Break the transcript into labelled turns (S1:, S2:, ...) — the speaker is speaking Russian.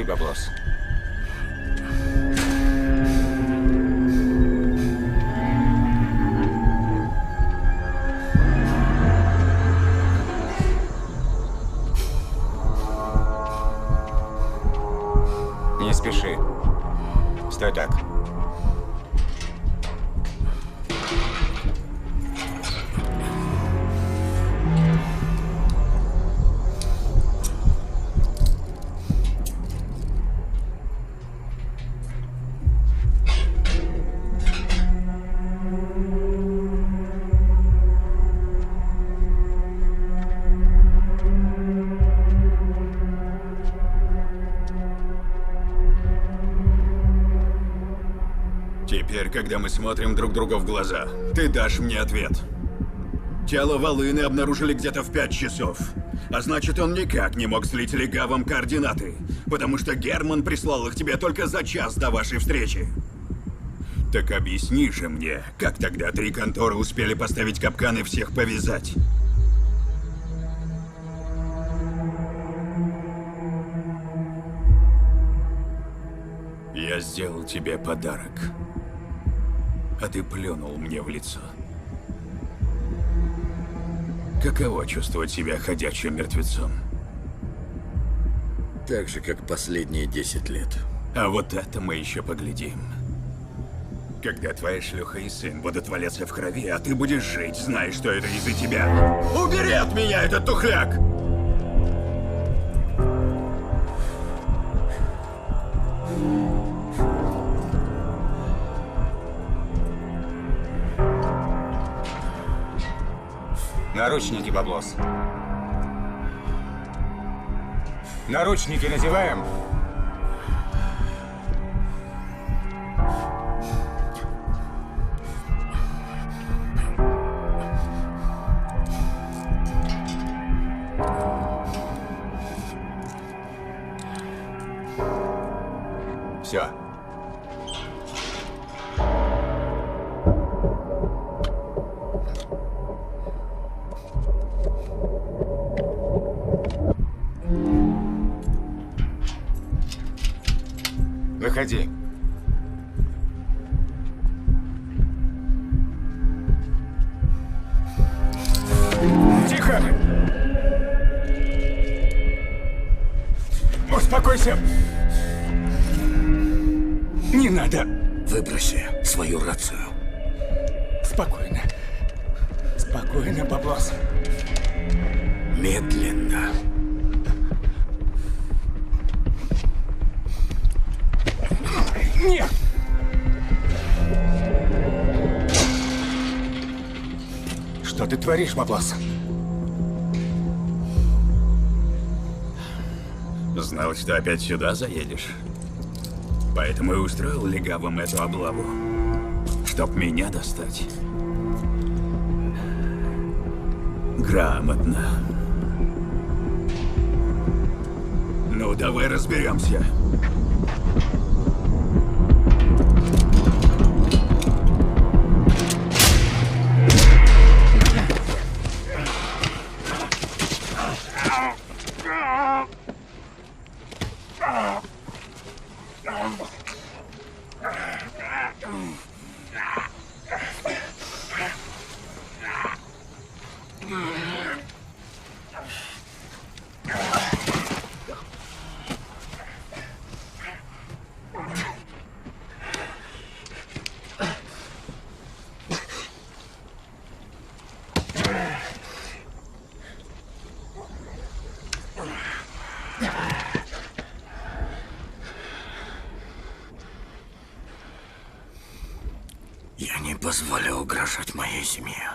S1: баблос. Не спеши. Стой так.
S2: Теперь, когда мы смотрим друг другу в глаза, ты дашь мне ответ. Тело Волыны обнаружили где-то в 5 часов. А значит, он никак не мог слить легавым координаты, потому что Герман прислал их тебе только за час до вашей встречи. Так объясни же мне, как тогда 3 конторы успели поставить капкан и всех повязать? Я сделал тебе подарок, а ты плюнул мне в лицо. Каково чувствовать себя ходячим мертвецом?
S3: Так же, как последние 10 лет.
S2: А вот это мы еще поглядим. Когда твоя шлюха и сын будут валяться в крови, а ты будешь жить, зная, что это из-за тебя. Убери от меня этот тухляк!
S1: Наручники, баблос. Наручники надеваем. Все. Выходи. Тихо! Успокойся! Не надо!
S3: Выброси свою рацию.
S1: Спокойно. Спокойно, баблос.
S3: Медленно.
S1: Нет! Что ты творишь, баблос?
S2: Знал, что опять сюда заедешь. Поэтому и устроил легавым эту облаву. Чтоб меня достать. Грамотно. Ну, давай разберемся.
S3: Я не позволю угрожать моей семье.